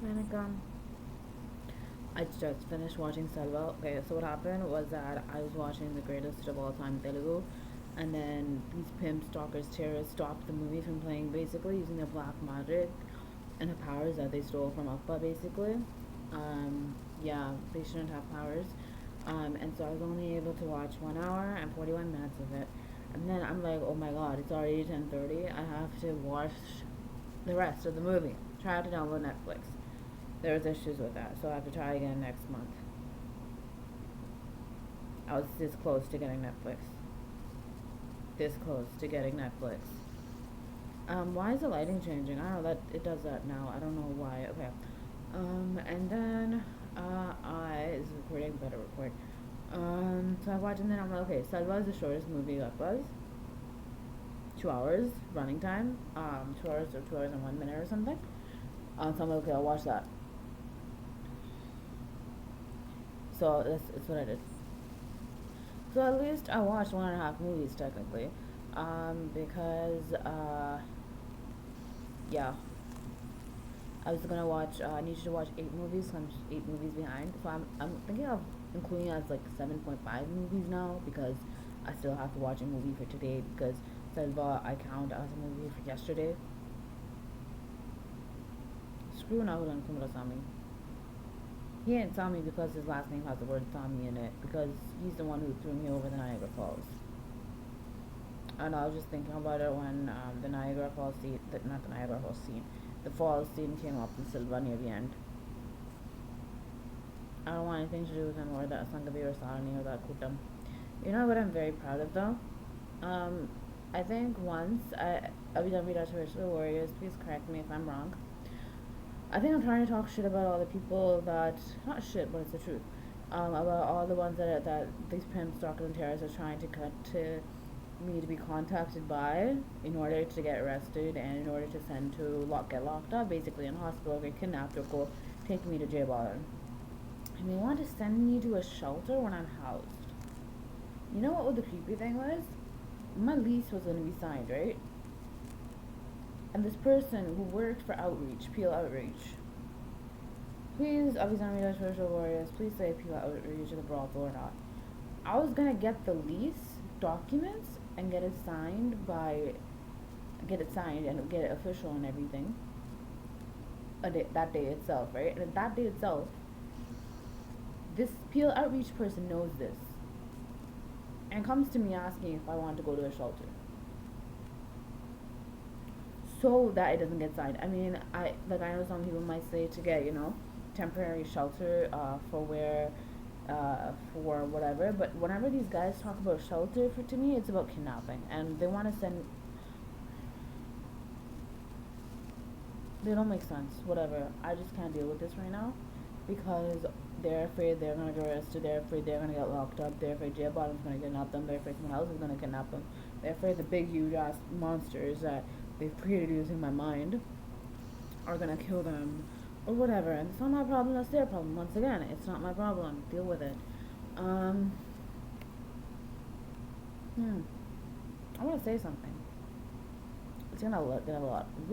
Manicum. I just finished watching Salva. Okay, so what happened was that I was watching the greatest of all time Telugu, and then these pimp stalkers terrorists stopped the movie from playing, basically using their black magic and the powers that they stole from Appa, basically. Yeah, they shouldn't have powers. And so I was only able to watch 1 hour and 41 minutes of it, and then I'm like, oh my god, it's already 10:30. I have to watch the rest of the movie. Try to download Netflix. There was issues with that, so I have to try again next month. I was this close to getting Netflix. This close to getting Netflix. Why is the lighting changing? I don't know that it does that now. I don't know why. Okay. And then I is recording, better record. So I watched and then I'm like, okay, Salva is the shortest movie that was. 2 hours running time. 2 hours or 2 hours and 1 minute or something. So I'm like, okay, I'll watch that. So that's what I did. So at least I watched 1.5 movies technically, because yeah, I was gonna watch. I need to watch 8 movies. So I'm 8 movies behind. So I'm thinking of including it as like 7.5 movies now because I still have to watch a movie for today because Selva I count as a movie for yesterday. Screw Nahulan Kumarasamy. He ain't Tommy because his last name has the word Tommy in it because he's the one who threw me over the Niagara Falls. And I was just thinking about it when the Niagara Falls scene, not the Niagara Falls scene, the falls scene came up in Silva near the end. I don't want anything to do with him or that Sangavi or Sarani or that Kutam. You know what I'm very proud of though? Um, I think once Abhidhamira Warriors, please correct me if I'm wrong. I think I'm trying to talk shit about all the people that, not shit, but it's the truth. About all the ones that these pimps, stalkers, and terrorists are trying to cut to me to be contacted by in order to get arrested and in order to send to get locked up, basically in hospital, get kidnapped or go take me to jail. And they want to send me to a shelter when I'm housed. You know what the creepy thing was? My lease was going to be signed, right? And this person who worked for Outreach, Peel Outreach, please, Abhizami Social Warriors, please say Peel Outreach is a brothel or not. I was gonna get the lease documents and get it signed and get it official and everything. That day itself, right? And that day itself, this Peel Outreach person knows this and comes to me asking if I want to go to a shelter so that it doesn't get signed. I mean, I know some people might say to get temporary shelter for whatever, but whenever these guys talk about shelter, to me it's about kidnapping, and they want to send. They don't make sense. Whatever. I just can't deal with this right now because they're afraid they're gonna get arrested. They're afraid they're gonna get locked up. They're afraid jail bottom's gonna kidnap them. They're afraid someone else is gonna kidnap them. They're afraid the big huge ass monsters that they've created using my mind are gonna kill them or whatever. And it's not my problem. That's their problem. Once again, it's not my problem. Deal with it. Um. I want to say something. It's gonna get a lot. It's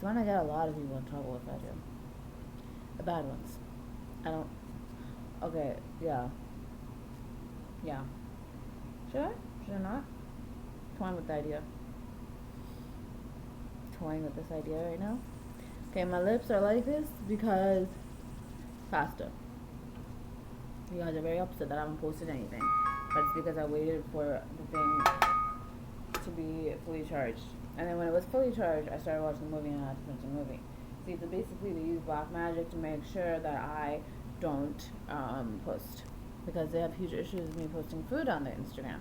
gonna get a lot of people in trouble if I do. The bad ones. I don't. Okay. Yeah. Yeah. Should I? Should I not? Toying with the idea. Toying with this idea right now. Okay, my lips are like this because pasta. You guys are very upset that I haven't posted anything, but it's because I waited for the thing to be fully charged. And then when it was fully charged, I started watching the movie and I had to finish the movie. See, so basically they use black magic to make sure that I don't post because they have huge issues with me posting food on Instagram.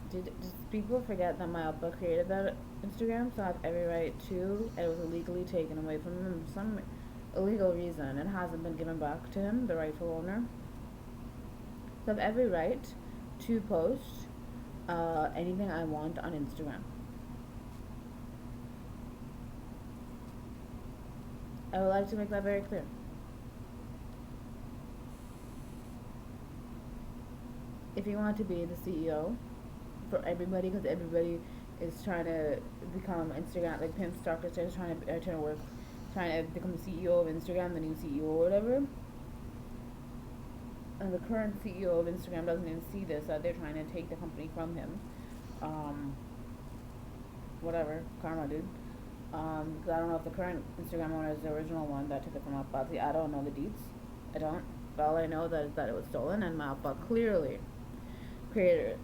Did people forget that my Appa created that Instagram? So I have every right to, and it was illegally taken away from him for some illegal reason. It hasn't been given back to him, the rightful owner. So I have every right to post anything I want on Instagram. I would like to make that very clear. If you want to be the CEO for everybody, because everybody is trying to become Instagram, like Pimp Stalker is trying to work, trying to become the CEO of Instagram, the new CEO or whatever. And the current CEO of Instagram doesn't even see this, that they're trying to take the company from him. Um, Whatever, karma, dude. Because I don't know if the current Instagram owner is the original one that took it from Appa. I don't know the deets. I don't. But all I know is that it was stolen, and my Appa clearly created it.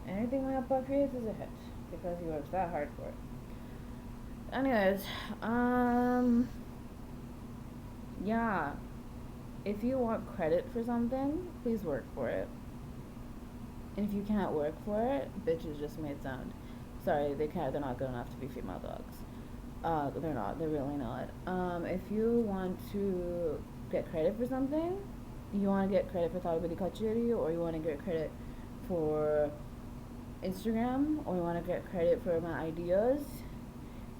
Anything my Appa creates is a hit because he works that hard for it. Anyways, yeah. If you want credit for something, please work for it. And if you can't work for it, bitches just made sound. Sorry, they can't. They're not good enough to be female dogs. They're not. They're really not. If you want to get credit for something, you want to get credit for Talibadi Kachiri, or you want to get credit for Instagram, or you want to get credit for my ideas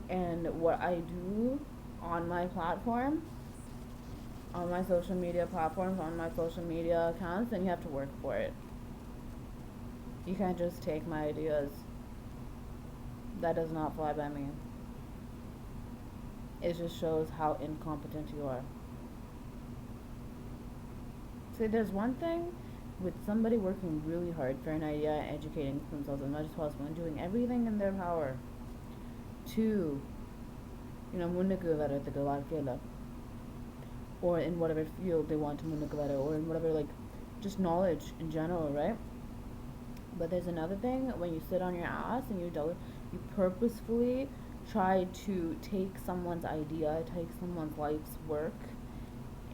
and what I do on my platform, on my social media platforms, on my social media accounts, then you have to work for it. You can't just take my ideas. That does not fly by me. It just shows how incompetent you are. See, there's one thing with somebody working really hard for an idea and educating themselves as much as possible and doing everything in their power to, or in whatever field they want to or in whatever, like, just knowledge in general, right? But there's another thing when you sit on your ass and you purposefully try to take someone's idea, take someone's life's work,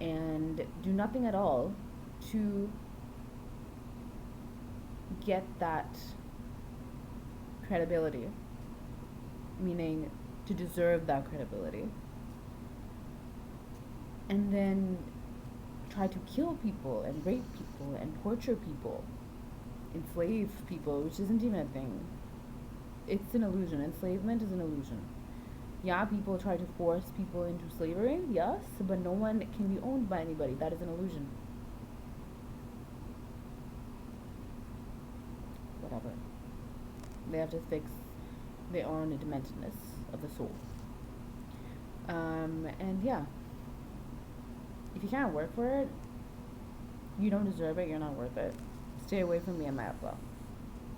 and do nothing at all to get that credibility, meaning to deserve that credibility, and then try to kill people and rape people and torture people, enslave people, which isn't even a thing. It's an illusion. Enslavement is an illusion. Yeah, people try to force people into slavery, yes, but no one can be owned by anybody. That is an illusion. Whatever. They have to fix their own dementedness of the soul. And yeah, if you can't work for it, you don't deserve it, you're not worth it. Stay away from me and my Appa.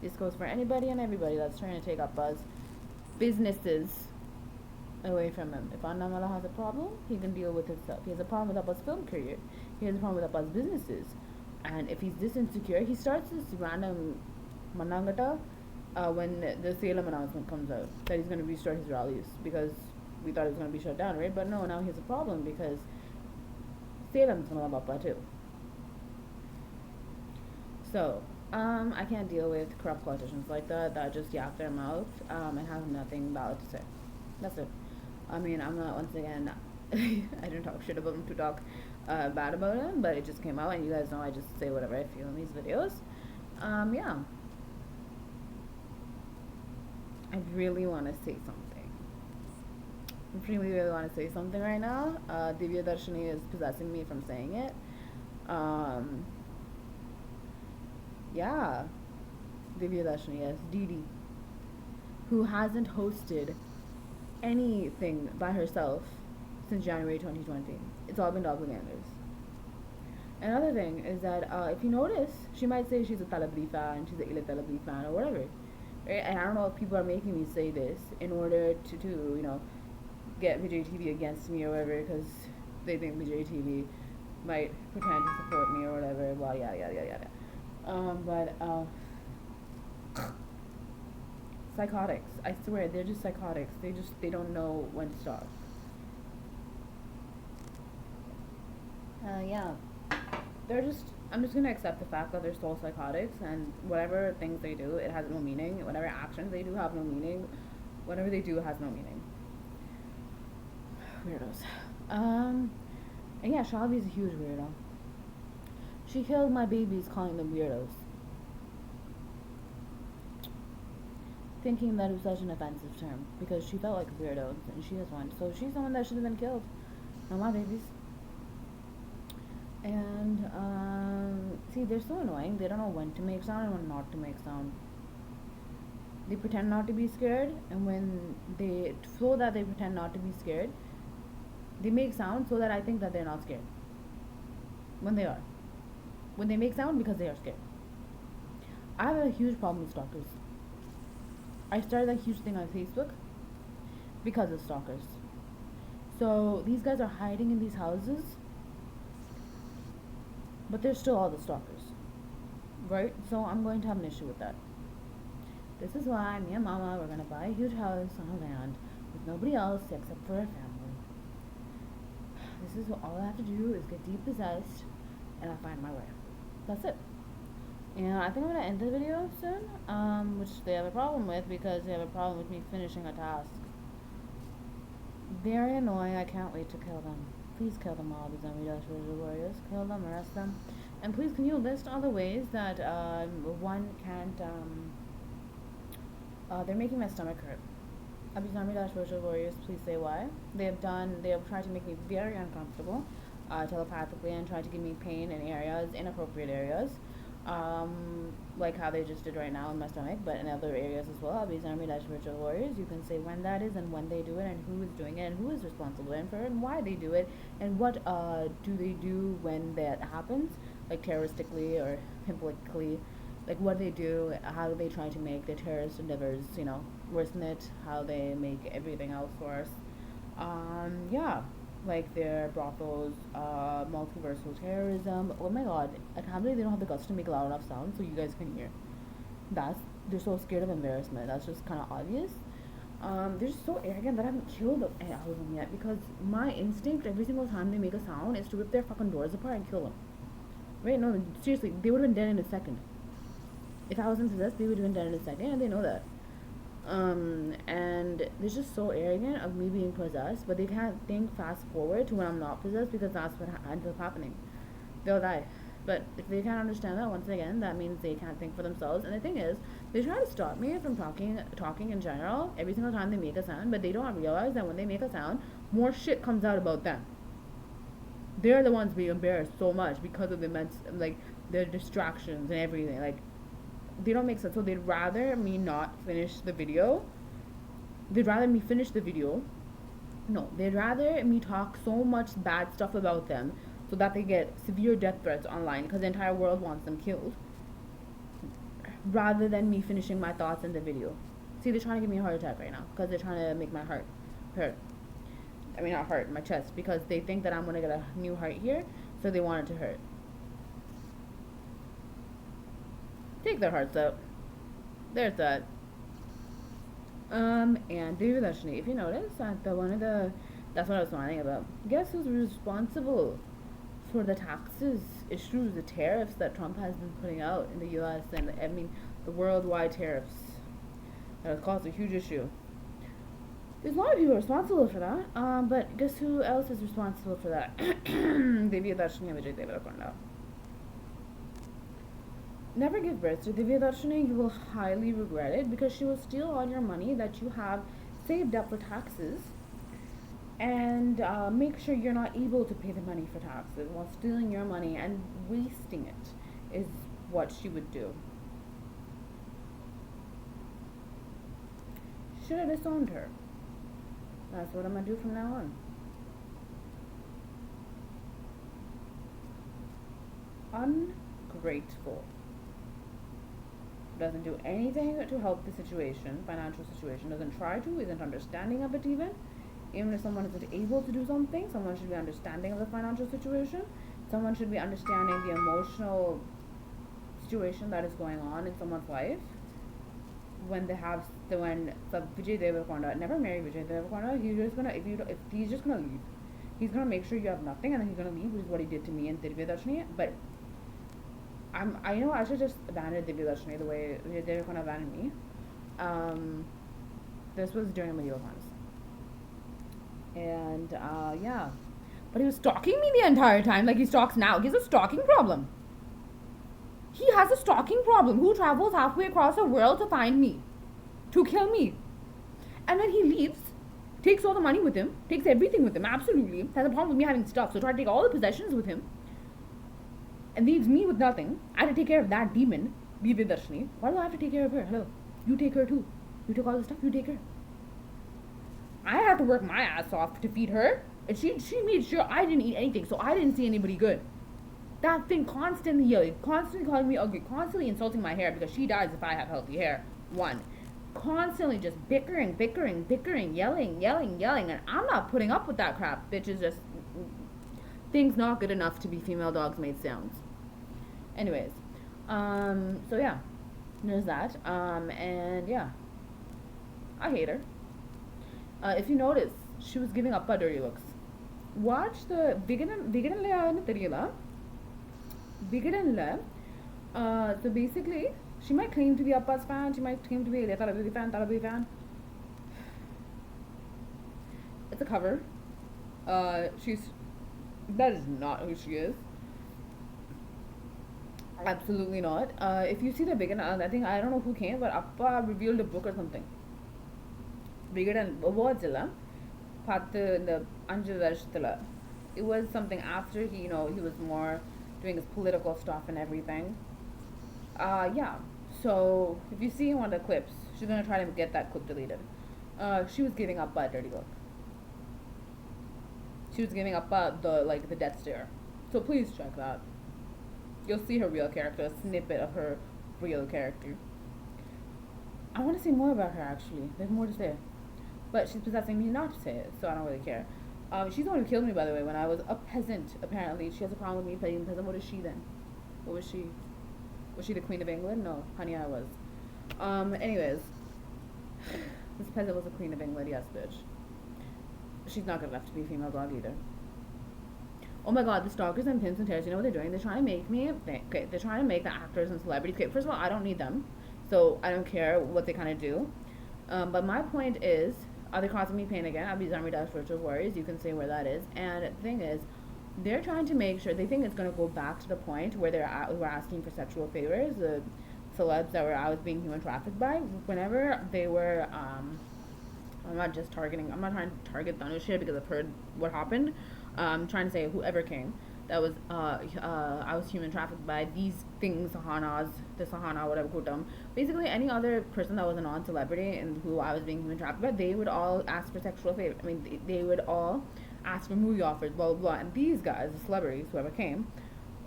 This goes for anybody and everybody that's trying to take up Buzz businesses away from him. If Annamala has a problem, he can deal with himself. He has a problem with Appa's film career. He has a problem with Appa's businesses. And if he's this insecure, he starts this random manangata when the Salem announcement comes out that he's going to restart his rallies because we thought it was going to be shut down, right? But no, now he has a problem because Salem's going to love Appa too. So, I can't deal with corrupt politicians like that just yak their mouth and have nothing valid to say. That's it. I mean, I'm not, once again, I didn't talk shit about him to talk bad about him, but it just came out, and you guys know I just say whatever I feel in these videos. Yeah. I really want to say something. I really, really want to say something right now. Divya Darshini is possessing me from saying it. Yeah. Divya Darshini, yes. Didi. Who hasn't hosted anything by herself since January 2020. It's all been doppelgangers. Another thing is that if you notice, she might say she's a Talabri fan, she's a Ila Talabri fan, or whatever. Right? And I don't know if people are making me say this in order to get Vijay TV against me or whatever, because they think Vijay TV might pretend to support me or whatever. Well, yada yada yada yada. Psychotics. I swear, they're just psychotics. They don't know when to stop. Yeah. I'm just gonna accept the fact that they're still psychotics, and whatever things they do, it has no meaning. Whatever actions they do have no meaning. Whatever they do has no meaning. Weirdos. And yeah, Shalvi's a huge weirdo. She killed my babies calling them weirdos. Thinking that it was such an offensive term because she felt like a weirdo and she is one. So she's the one that should have been killed. Not my babies. And see, they're so annoying. They don't know when to make sound and when not to make sound. they pretend not to be scared, and when they, so that they pretend not to be scared, they make sound so that I think that they're not scared when they are. When they make sound because they are scared. I have a huge problem with stalkers. I started a huge thing on Facebook because of stalkers. So these guys are hiding in these houses, but they're still all the stalkers, right? So I'm going to have an issue with that. This is why me and Mama were gonna buy a huge house on our land with nobody else except for our family. This is what all I have to do is get depossessed, and I find my way. That's it. And I think I'm gonna end the video soon, which they have a problem with because they have a problem with me finishing a task. Very annoying. I can't wait to kill them. Please kill them all, these unfiltered warriors. Kill them, arrest them, and please can you list all the ways that one can't they're making my stomach hurt. Abhizami-Virtual Warriors, please say why. They have tried to make me very uncomfortable, telepathically, and tried to give me pain in areas, inappropriate areas. Like how they just did right now in my stomach, but in other areas as well. Abhizami-Virtual Warriors, you can say when that is and when they do it and who is doing it and who is responsible for it and why they do it and what do they do when that happens, like terroristically or pimplically. Like what they do, how do they try to make their terrorist endeavors, worsen it, how they make everything else worse. Yeah, like their brothels, multiversal terrorism. Oh my god, I can't believe they don't have the guts to make a loud enough sound so you guys can hear. They're so scared of embarrassment. That's just kind of obvious. They're just so arrogant that I haven't killed all of them yet because my instinct every single time they make a sound is to rip their fucking doors apart and kill them. Right? No, seriously, they would have been dead in a second. If I wasn't possessed, they would have been dead in a second, and they know that. And they're just so arrogant of me being possessed, but they can't think fast forward to when I'm not possessed because that's what ends up happening. They'll die. But if they can't understand that, once again, that means they can't think for themselves. And the thing is, they try to stop me from talking in general every single time they make a sound, but they don't realize that when they make a sound, more shit comes out about them. They're the ones being embarrassed so much because of the immense, like, their distractions and everything. Like, they don't make sense. So they'd rather me not finish the video. They'd rather me finish the video. No, they'd rather me talk so much bad stuff about them so that they get severe death threats online because the entire world wants them killed, rather than me finishing my thoughts in the video. See, they're trying to give me a heart attack right now because they're trying to make my heart hurt. I mean, not hurt, my chest, because they think that I'm going to get a new heart here, so they want it to hurt. Take their hearts out. There's that. And David Ashni, if you notice, that's what I was smiling about. Guess who's responsible for the taxes issues, the tariffs that Trump has been putting out in the U.S. and the worldwide tariffs that has caused a huge issue. There's a lot of people responsible for that. But guess who else is responsible for that? David Ashni and Vijay Deverakonda. Never give birth to Divya Darshini. You will highly regret it because she will steal all your money that you have saved up for taxes and make sure you're not able to pay the money for taxes while stealing your money and wasting it is what she would do. Should have disowned her. That's what I'm going to do from now on. Ungrateful. Doesn't do anything to help the situation, financial situation, doesn't try to, isn't understanding of it even. Even if someone isn't able to do something, someone should be understanding of the financial situation. Someone should be understanding the emotional situation that is going on in someone's life. When Vijay Deverakonda, never marry Vijay Deverakonda, if he's just gonna leave. He's gonna make sure you have nothing and then he's gonna leave, which is what he did to me and Divya Darshini. But I should just abandon Divya Darshini the way Vijay Deverakonda abandoned me. This was during medieval times. And, yeah. But he was stalking me the entire time, like he stalks now. He has a stalking problem. He has a stalking problem. Who travels halfway across the world to find me, to kill me. And then he leaves, takes all the money with him, takes everything with him, absolutely. Has a problem with me having stuff, so try to take all the possessions with him. And leaves me with nothing. I had to take care of that demon, Divya Darshini. Why do I have to take care of her? Hello. You take her too. You took all the stuff, you take her. I have to work my ass off to feed her. And she made sure I didn't eat anything, so I didn't see anybody good. That thing constantly yelling, constantly calling me ugly, constantly insulting my hair because she dies if I have healthy hair. One. Constantly just bickering, yelling. And I'm not putting up with that crap. Bitches just, things not good enough to be female dogs made sounds. Anyways, so yeah, there's that. And yeah, I hate her. If you notice, she was giving up her dirty looks. Watch the so basically, she might claim to be Appa's fan, she might claim to be a Tarabi fan. It's a cover. That is not who she is. Absolutely not. If you see the Bigan, I don't know who came, but Appa revealed a book or something. Bigan Wadzilla. It was something after he was more doing his political stuff and everything. Yeah. So if you see one of the clips, she's gonna try to get that clip deleted. She was giving up a dirty look. She was giving up the death stare. So please check that. You'll see her real character, a snippet of her real character. I want to say more about her actually. There's more to say. But she's possessing me not to say it, so I don't really care. She's the one who killed me, by the way, when I was a peasant, apparently. She has a problem with me playing peasant. What is she then? What was she? Was she the Queen of England? No, honey, I was. Anyways. This peasant was the Queen of England, yes, bitch. She's not good enough to be a female dog either. Oh my god, the stalkers and pimps and terrors, you know what they're doing? They're trying to make me they're trying to make the actors and celebrities. Okay, first of all, I don't need them. So I don't care what they kind of do. But my point is, are they causing me pain again? I'll be Zarmida's virtual warriors. You can say where that is. And the thing is, they're trying to make sure, they think it's going to go back to the point where we're asking for sexual favors. The celebs that I was being human trafficked by, whenever they were, I'm not trying to target Dhanush here because I've heard what happened. I'm trying to say whoever came. That was, I was human trafficked by these things, Sahana, whatever, Kutam. Basically, any other person that was a non-celebrity and who I was being human trafficked by, they would all ask for sexual favor. I mean, they would all ask for movie offers, blah, blah, blah. And these guys, the celebrities, whoever came,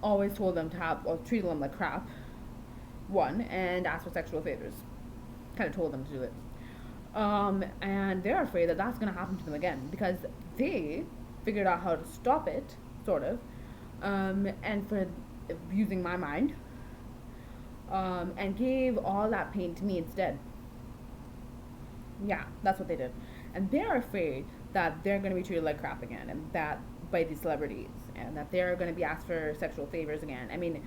always told them to have, or treated them like crap, one, and asked for sexual favors. Kind of told them to do it. And they're afraid that that's going to happen to them again because they figured out how to stop it, sort of. And for using my mind, and gave all that pain to me instead. Yeah, that's what they did. And they're afraid that they're going to be treated like crap again, and that by these celebrities, and that they're going to be asked for sexual favors again. I mean,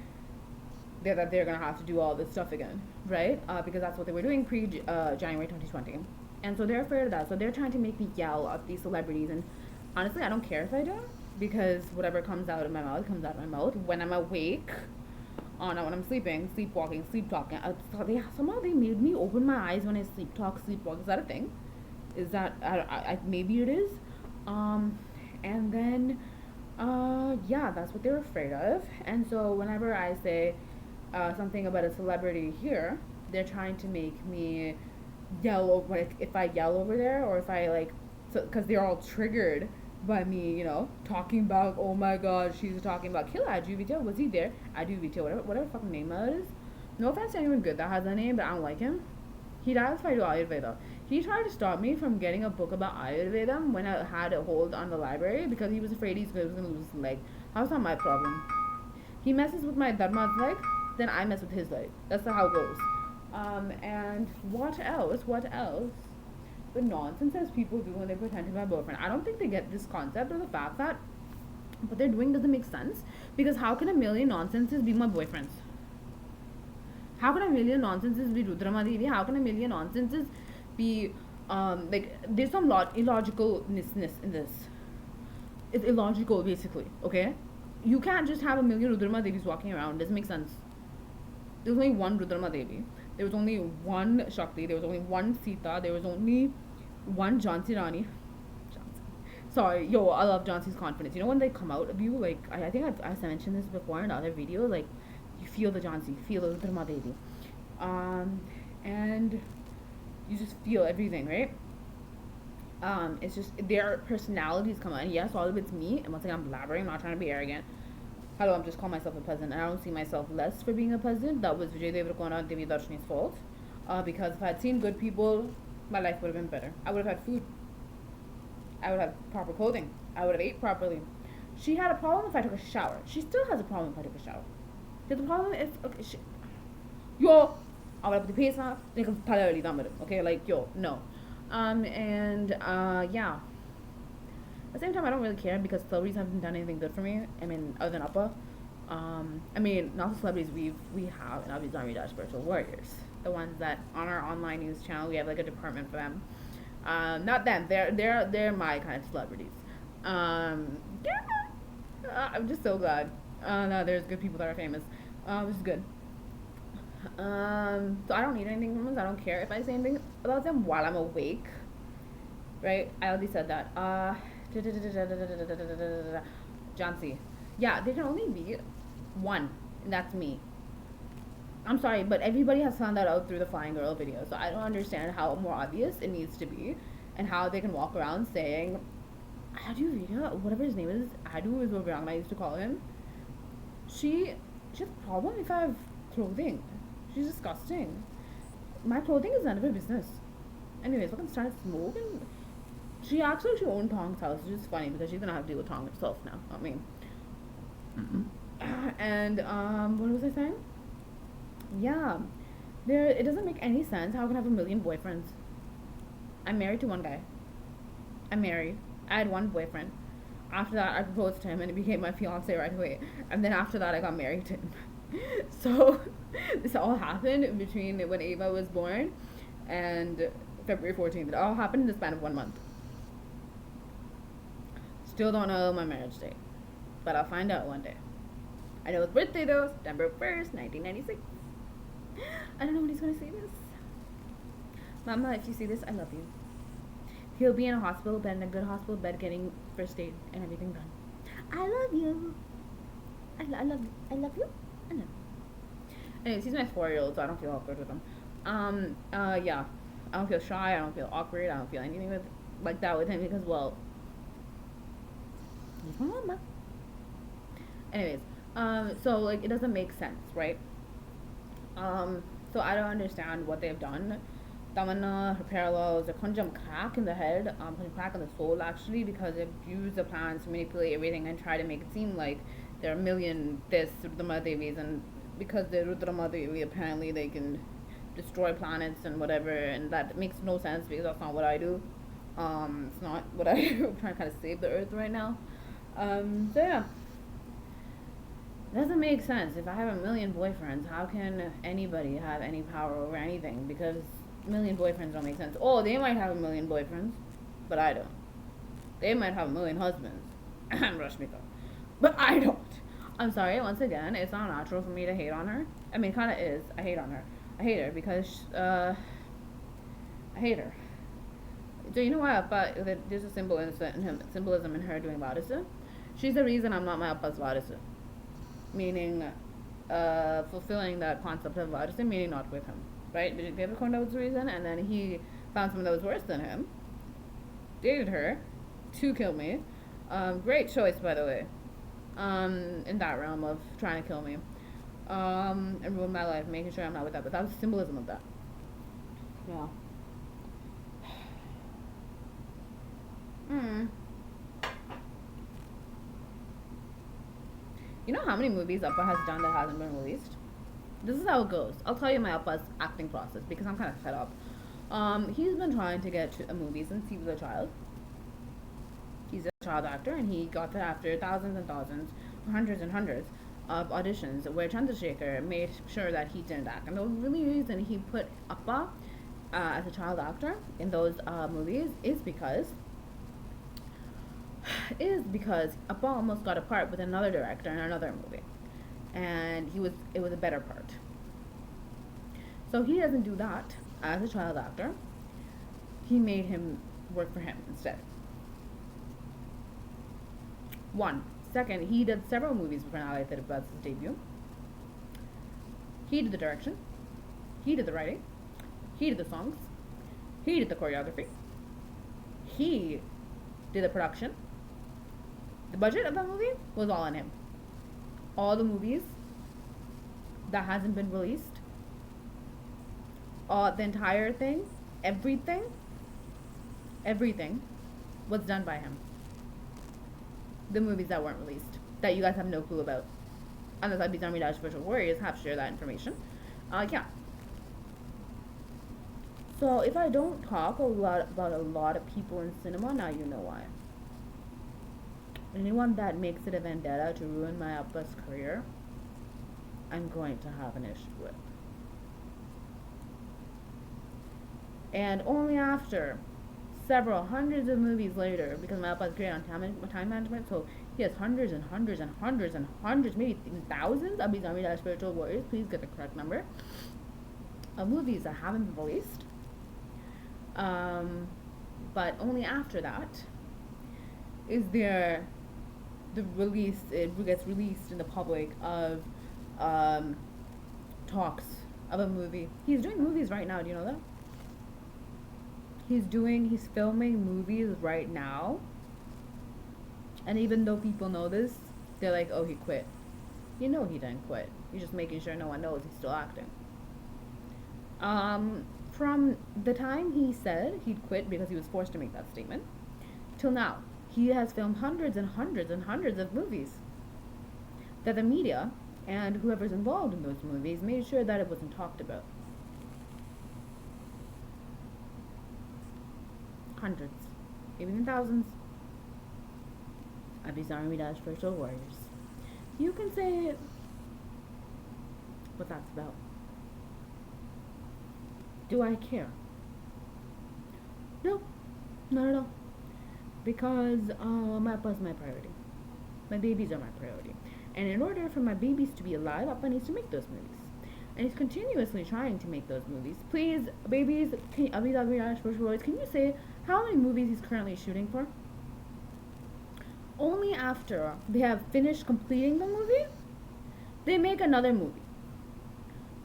that they're going to have to do all this stuff again, right? Because that's what they were doing pre-January 2020. And so they're afraid of that. So they're trying to make me yell at these celebrities, and honestly, I don't care if I do. Because whatever comes out of my mouth comes out of my mouth. When I'm awake, not when I'm sleeping, sleepwalking, sleep talking. Somehow they made me open my eyes when I sleepwalk. Is that a thing? Is that maybe it is? And then yeah, that's what they're afraid of. And so whenever I say something about a celebrity here, they're trying to make me yell over. If I yell over there, or if I because they're all triggered by me, talking about, oh my god, she's talking about Kill Aju Vito. Was he there? Aju Vito, whatever fucking name that is. No offense to anyone good that has that name, but I don't like him. He does fight Ayurveda. He tried to stop me from getting a book about Ayurveda when I had a hold on the library because he was afraid he was going to lose his leg. How's not my problem? He messes with my Dharma's leg, then I mess with his leg. That's how it goes. And what else? The nonsense as people do when they pretend to be my boyfriend. I don't think they get this concept of the fact that what they're doing doesn't make sense. Because how can a million nonsenses be my boyfriends? How can a million nonsenses be Rudrama Devi? How can a million nonsenses be there's some illogicalness in this. It's illogical basically, okay? You can't just have a million Rudrama Devis walking around. It doesn't make sense. There's only one Rudrama Devi. There was only one Shakti. There was only one Sita. There was only one Jhansi Rani. Sorry, yo, I love Jhansi's confidence. You know when they come out of you, I think I've mentioned this before in other videos, you feel the Jhansi, you feel the Dharma Devi. And You just feel everything, right? It's just their personalities come out. And yes, all of it's me. And once again, I'm blabbering. I'm not trying to be arrogant. Hello, I'm just calling myself a peasant. And I don't see myself less for being a peasant. That was Vijay Deverakonda and Devi Darshini's fault. Because if I had seen good people, my life would have been better. I would have had food. I would have proper clothing. I would have ate properly. She had a problem if I took a shower. She still has a problem if I took a shower. The problem is, okay, yo, awal pati pesa, nika thala early damaru. Okay, like yo, no. Yeah. At the same time, I don't really care because celebrities haven't done anything good for me. I mean, other than Appa. Not the celebrities we have in Abu Dhabi Spiritual Warriors. The ones that on our online news channel we have like a department for them. Not them. They're my kind of celebrities. Yeah. I'm just so glad. No, there's good people that are famous. Which is good. So I don't need anything from them. I don't care if I say anything about them while I'm awake. Right? I already said that. Jansi. Yeah, there can only be one, and that's me. I'm sorry, but everybody has found that out through the Flying Girl video, so I don't understand how more obvious it needs to be, and how they can walk around saying, Adu Rita, whatever his name is, Adu is what I used to call him. She has a problem if I have clothing. She's disgusting. My clothing is none of her business. Anyways, fucking started smoking. She acts like she owned Tong's house, which is funny because she's gonna have to deal with Tong herself now, not me. And what was I saying? Yeah, it doesn't make any sense how I can have a million boyfriends. I'm married to one guy. I'm married. I had one boyfriend. After that, I proposed to him and he became my fiance right away. And then after that, I got married to him. So this all happened in between when Ava was born and February 14th. It all happened in the span of 1 month. Still don't know my marriage date, but I'll find out one day. I know his birthday though, September 1st, 1996. I don't know when he's gonna see this. Mama, if you see this, I love you. He'll be in a hospital bed, in a good hospital bed, getting first aid and everything done. I love you. I love you. I love you. I love you. Anyways, he's my 4-year-old, so I don't feel awkward with him. Yeah. I don't feel shy. I don't feel awkward. I don't feel anything like that with him because, well, he's my mama. Anyways, so like it doesn't make sense, right? So I don't understand what they've done. Tamanna, her parallels, they're conjum crack in the head, crack in the soul actually, because they've used the plans to manipulate everything and try to make it seem like there are a million this Rudrama Devis, and because they're Rudrama Devi, apparently they can destroy planets and whatever, and that makes no sense because that's not what I do. It's not what I do. I'm trying to kind of save the earth right now. So yeah. It doesn't make sense. If I have a million boyfriends, how can anybody have any power over anything? Because a million boyfriends don't make sense. Oh, they might have a million boyfriends, but I don't. They might have a million husbands. Rashmika. But I don't. I'm sorry, once again, it's not natural for me to hate on her. I mean, it kind of is. I hate on her. I hate her because, I hate her. So you know why Appa, there's a symbolism in her doing Vadisa? She's the reason I'm not my Appa's Vadisa. Meaning, fulfilling that concept of Vadisa, meaning not with him. Right? Vijay Deverakonda was the reason, and then he found someone that was worse than him. Dated her to kill me. Great choice, by the way. In that realm of trying to kill me. And ruin my life, making sure I'm not with that. But that was the symbolism of that. Yeah. You know how many movies Appa has done that hasn't been released? This is how it goes. I'll tell you my Appa's acting process because I'm kind of fed up. He's been trying to get to a movie since he was a child. He's a child actor, and he got that after thousands and thousands, hundreds and hundreds of auditions where Chandrasekhar made sure that he didn't act. And the really reason he put Appa as a child actor in those movies is because Appa almost got a part with another director in another movie, and it was a better part. So he doesn't do that as a child actor. He made him work for him instead. One. Second, he did several movies before Nalai Tirupat's debut. He did the direction. He did the writing. He did the songs. He did the choreography. He did the production. The budget of that movie was all on him. All the movies that hasn't been released, the entire thing, everything was done by him. The movies that weren't released, that you guys have no clue about, unless Abhi's Army Dash Virtual Warriors have shared that information. Yeah. So if I don't talk a lot about a lot of people in cinema, now you know why. Anyone that makes it a vendetta to ruin my Appa's career, I'm going to have an issue with. And only after several hundreds of movies later, because my Appa is great on time management, so he has hundreds and hundreds and hundreds and hundreds, maybe thousands of these Army Dash Spiritual Warriors, please get the correct number, of movies that haven't been released. But only after that is there the release, it gets released in the public of talks of a movie. He's doing movies right now, do you know that? He's filming movies right now. And even though people know this, they're like, oh, he quit. You know he didn't quit. You're just making sure no one knows he's still acting. From the time he said he'd quit because he was forced to make that statement, till now, he has filmed hundreds and hundreds and hundreds of movies that the media and whoever's involved in those movies made sure that it wasn't talked about. Hundreds, even thousands. Abhi's Army Dash Virtual Warriors. You can say what that's about. Do I care? No, not at all. Because my Appa's my priority. My babies are my priority. And in order for my babies to be alive, Appa needs to make those movies. And he's continuously trying to make those movies. Please, babies, Abhi's Army Dash Virtual Warriors, can you say how many movies he's currently shooting for? Only after they have finished completing the movie, they make another movie.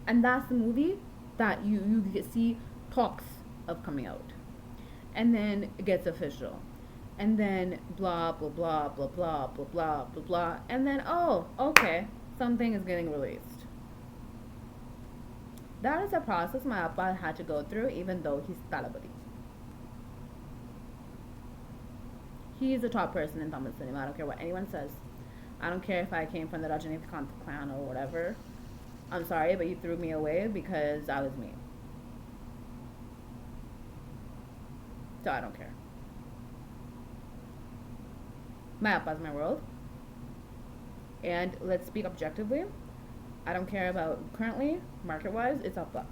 And that's the movie that you see talks of coming out. And then it gets official. And then blah, blah, blah, blah, blah, blah, blah, blah, blah. And then, oh, okay, something is getting released. That is a process my Appa had to go through, even though he's Talabadi. He's the top person in Tamil cinema. I don't care what anyone says. I don't care if I came from the Rajinikanth clan or whatever. I'm sorry, but you threw me away because I was me. So I don't care. My Appa's my world. And let's speak objectively. I don't care about currently, market-wise, it's Appa.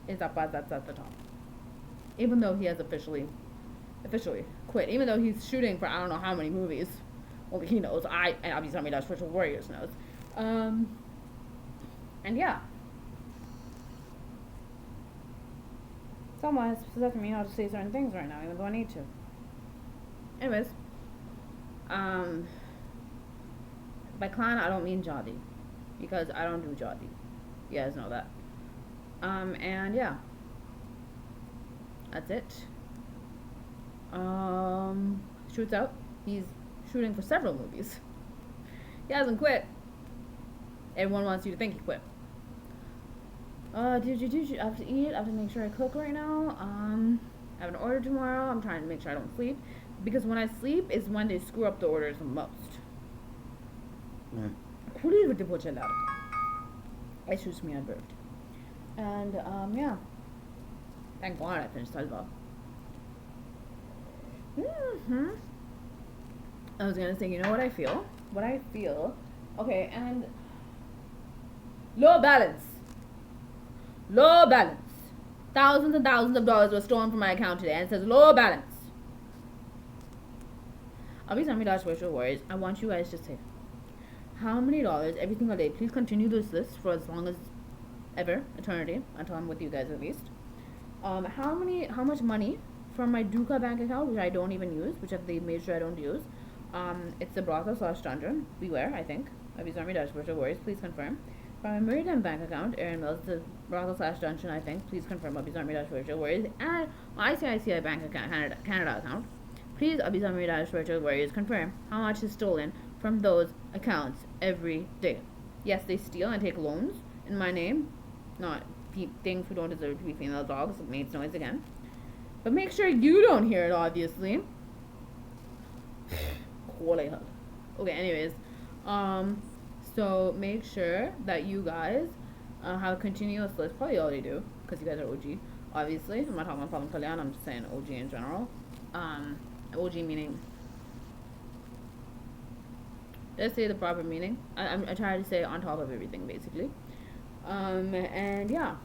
It's Appa that's at the top. Even though he has officially quit. Even though he's shooting for I don't know how many movies. Only he knows. And obviously Army Dash Virtual Warriors knows. And yeah. Someone has possessed me how to say certain things right now, even though I need to. Anyways. By clan, I don't mean Jadi. Because I don't do Jadi. You guys know that. And yeah. That's it. Shoots out. He's shooting for several movies. He hasn't quit. Everyone wants you to think he quit. I have to eat. I have to make sure I cook right now. I have an order tomorrow. I'm trying to make sure I don't sleep. Because when I sleep is when they screw up the orders the most. It shoots me unnerved. And, yeah. Thank God I finished Salva. I was gonna say, you know what I feel? Okay, and low balance. Thousands and thousands of dollars were stolen from my account today, and it says low balance. Abhi's Army Dash Virtual Warriors, I want you guys to say how many dollars every single day. Please continue this list for as long as ever, eternity, until I'm with you guys at least. How much money from my Duka bank account, which I don't even use, which they made sure I don't use. It's the brothel / dungeon. Beware, I think. Abhi's Army Dash Virtual Warriors, please confirm. Primary then bank account, Aaron Mills, the Brothel slash Dungeon, I think. Please confirm Abhizarmi Warriors. And ICICI bank account, Canada account. Please Abhizarmi Warriors confirm how much is stolen from those accounts every day. Yes, they steal and take loans in my name. Not things who don't deserve to be female dogs. Maid's noise again. But make sure you don't hear it, obviously. Okay, anyways. So make sure that you guys have a continuous list. Probably already do, because you guys are OG. Obviously, I'm not talking about Pavan Kalyan. I'm just saying OG in general. OG meaning. Let's say the proper meaning. I try to say on top of everything, basically. And yeah.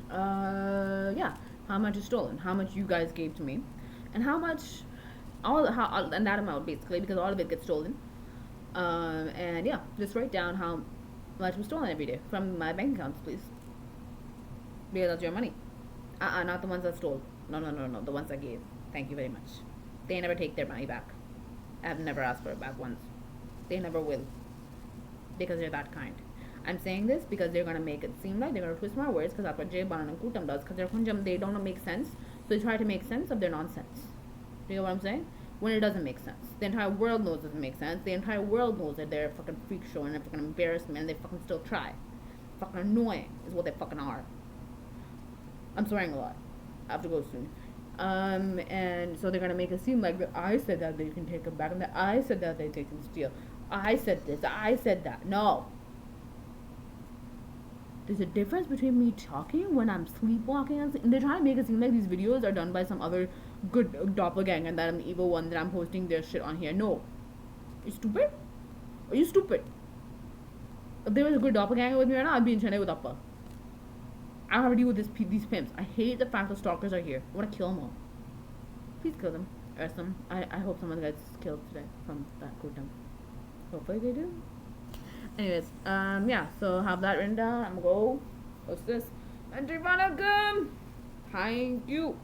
Yeah. How much is stolen? How much you guys gave to me, and how much, and that amount basically, because all of it gets stolen. And yeah, just write down how much was stolen every day from my bank accounts, please. Because that's your money. Not the ones that stole. No, the ones I gave. Thank you very much. They never take their money back. I've never asked for it back once. They never will. Because they're that kind. I'm saying this because they're gonna make it seem like they're gonna twist my words, because that's what Jay Banan and Kutam does. Because they don't make sense, so they try to make sense of their nonsense. Do you know what I'm saying? When it doesn't make sense. The entire world knows it doesn't make sense. The entire world knows that they're a fucking freak show and a fucking embarrassment, and they fucking still try. Fucking annoying is what they fucking are. I'm swearing a lot. I have to go soon. And so they're gonna make it seem like I said that they can take them back, and that I said that they can steal. I said this. I said that. No. There's a difference between me talking when I'm sleepwalking, and they're trying to make it seem like these videos are done by some other good doppelganger and that I'm the evil one, that I'm posting their shit on here. No. Are you stupid? Are you stupid? If there was a good doppelganger with me right now, I'd be in Chennai with Appa. I don't have to deal with these pimps. I hate the fact that stalkers are here. I want to kill them all. Please kill them. Arrest them. I hope someone gets killed today from that Kutam. Hopefully they do. Anyways, yeah, so have that written down. I'm gonna go post this. And Thank you.